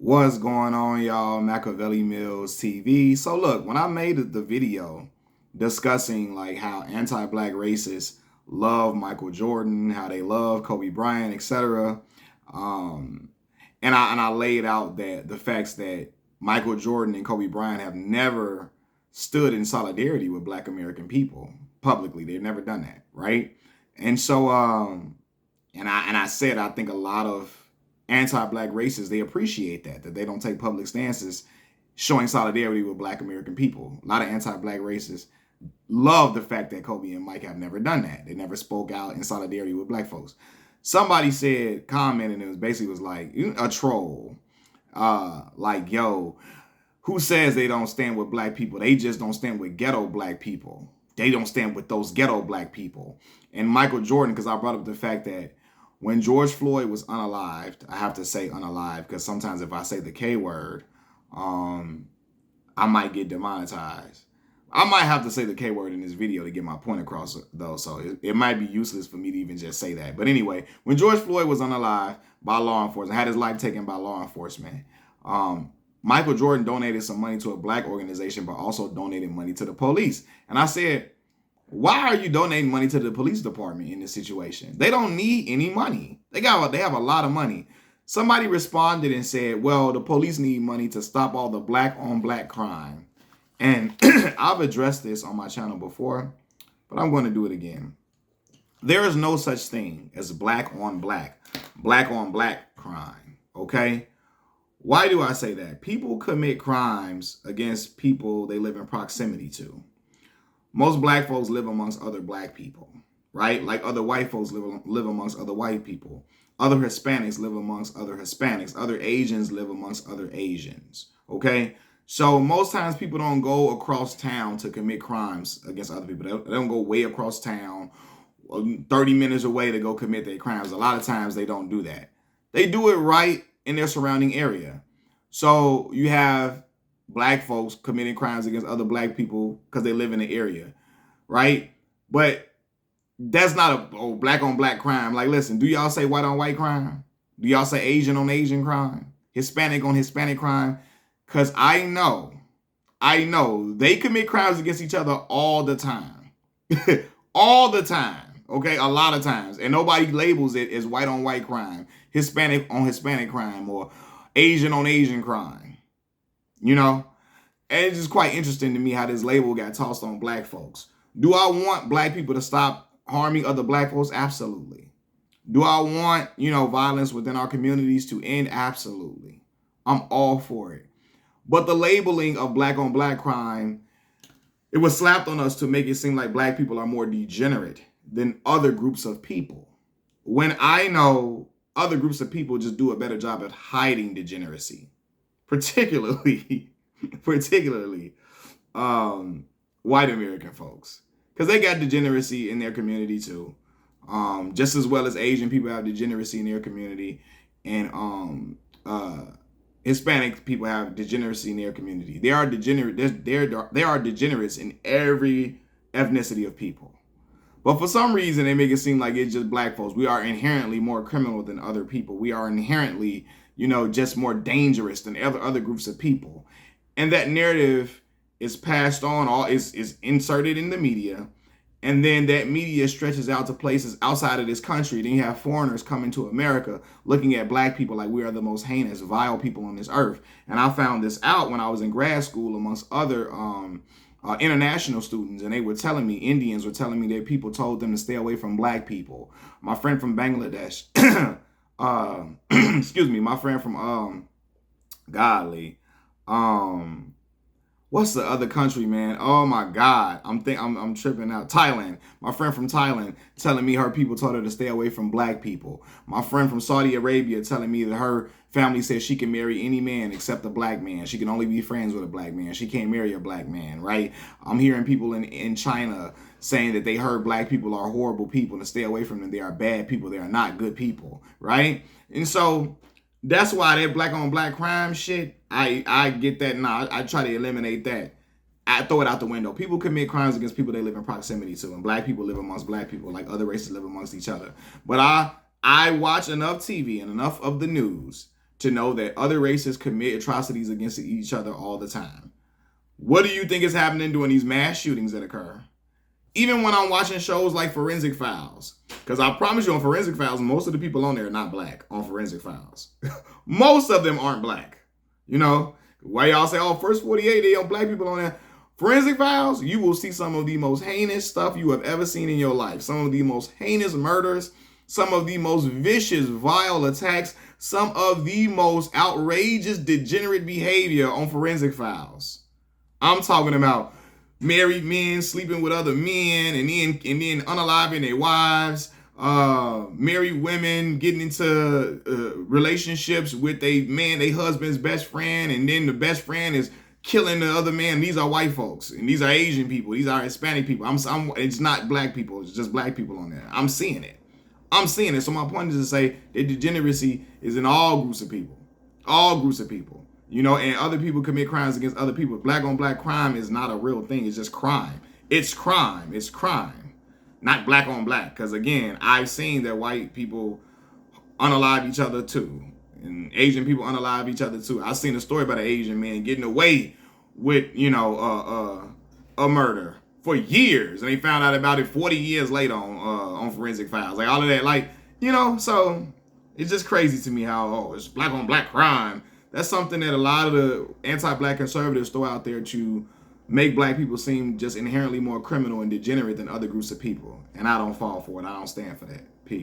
What's going on, y'all? Machiavelli Mills TV. So look, when I made the video discussing like how anti-black racists love Michael Jordan, how they love Kobe Bryant, etc., um, and I laid out that the facts that Michael Jordan and Kobe Bryant have never stood in solidarity with Black American people publicly. They've never done that, right? And so and I said I think a lot of anti-black racists, they appreciate that they don't take public stances showing solidarity with Black American people. A lot of anti-black racists love the fact that Kobe and Mike have never done that. They never spoke out in solidarity with Black folks. Somebody said, commented, and it was basically was like a troll, like, yo, who says they don't stand with Black people? They just don't stand with ghetto Black people. They don't stand with those ghetto Black people. And Michael Jordan, because I brought up the fact that when George Floyd was unalived, I have to say unalived because sometimes if I say the K word, I might get demonetized. I might have to say the K word in this video to get my point across, though, so it might be useless for me to even just say that. But anyway, when George Floyd was unalived by law enforcement, had his life taken by law enforcement, Michael Jordan donated some money to a Black organization, but also donated money to the police. And I said, why are you donating money to the police department in this situation? They don't need any money. They have a lot of money. Somebody responded and said, well, the police need money to stop all the Black on Black crime. And I've addressed this on my channel before, but I'm going to do it again. There is no such thing as Black on Black crime, okay? Why do I say that? People commit crimes against people they live in proximity to. Most Black folks live amongst other Black people, right? Like other white folks live amongst other white people. Other Hispanics live amongst other Hispanics. Other Asians live amongst other Asians, okay? So most times people don't go across town to commit crimes against other people. They don't go way across town, 30 minutes away to go commit their crimes. A lot of times they don't do that. They do it right in their surrounding area. So you have Black folks committing crimes against other Black people because they live in the area, right? But that's not a Black on Black crime. Like, listen, do y'all say white on white crime? Do y'all say Asian on Asian crime? Hispanic on Hispanic crime? Because I know they commit crimes against each other all the time. All the time, okay? A lot of times. And nobody labels it as white on white crime, Hispanic on Hispanic crime, or Asian on Asian crime. You know, and it's just quite interesting to me how this label got tossed on Black folks. Do I want Black people to stop harming other Black folks? Absolutely. Do I want, violence within our communities to end? Absolutely. I'm all for it. But the labeling of Black on Black crime, it was slapped on us to make it seem like Black people are more degenerate than other groups of people. When I know other groups of people just do a better job at hiding degeneracy. Particularly white American folks, because they got degeneracy in their community too, just as well as Asian people have degeneracy in their community, and Hispanic people have degeneracy in their community. They are degenerate. There are degenerates in every ethnicity of people, but for some reason they make it seem like it's just Black folks. We are inherently more criminal than other people. We are inherently just more dangerous than other groups of people. And that narrative is passed on, is inserted in the media. And then that media stretches out to places outside of this country. Then you have foreigners coming to America looking at Black people like we are the most heinous, vile people on this earth. And I found this out when I was in grad school amongst other international students, and they were telling me, Indians were telling me that people told them to stay away from Black people. My friend from Bangladesh, excuse me, my friend from what's the other country, man? Oh my God, I'm tripping out. Thailand. My friend from Thailand telling me her people told her to stay away from Black people. My friend from Saudi Arabia telling me that her family says she can marry any man except a Black man. She can only be friends with a Black man. She can't marry a Black man, right? I'm hearing people in China saying that they heard Black people are horrible people and to stay away from them. They are bad people. They are not good people, right? And so that's why that Black on Black crime shit, I get that. Nah, I try to eliminate that. I throw it out the window. People commit crimes against people they live in proximity to, and Black people live amongst Black people like other races live amongst each other. But I watch enough TV and enough of the news to know that other races commit atrocities against each other all the time. What do you think is happening during these mass shootings that occur? Even when I'm watching shows like Forensic Files, because I promise you on Forensic Files, most of the people on there are not black on Forensic Files. Most of them aren't black. You know, why y'all say, oh, First 48, they are black people on there. Forensic Files, you will see some of the most heinous stuff you have ever seen in your life. Some of the most heinous murders, some of the most vicious, vile attacks, some of the most outrageous, degenerate behavior on Forensic Files. I'm talking about married men sleeping with other men and then unaliving their wives, married women getting into relationships with their husband's best friend, and then the best friend is killing the other man. These are white folks, and these are Asian people, these are Hispanic people. It's not black people, it's just black people on there. I'm seeing it. So my point is to say that degeneracy is in all groups of people. All groups of people. You know, and other people commit crimes against other people. Black on black crime is not a real thing. It's just crime. It's crime. It's crime. Not black on black. Because again, I've seen that white people unalive each other too. And Asian people unalive each other too. I've seen a story about an Asian man getting away with, you know, a murder for years. And they found out about it 40 years later on Forensic Files. Like all of that. Like, you know, so it's just crazy to me how, oh, it's black on black crime. That's something that a lot of the anti-black conservatives throw out there to make black people seem just inherently more criminal and degenerate than other groups of people. And I don't fall for it. I don't stand for that. Peace.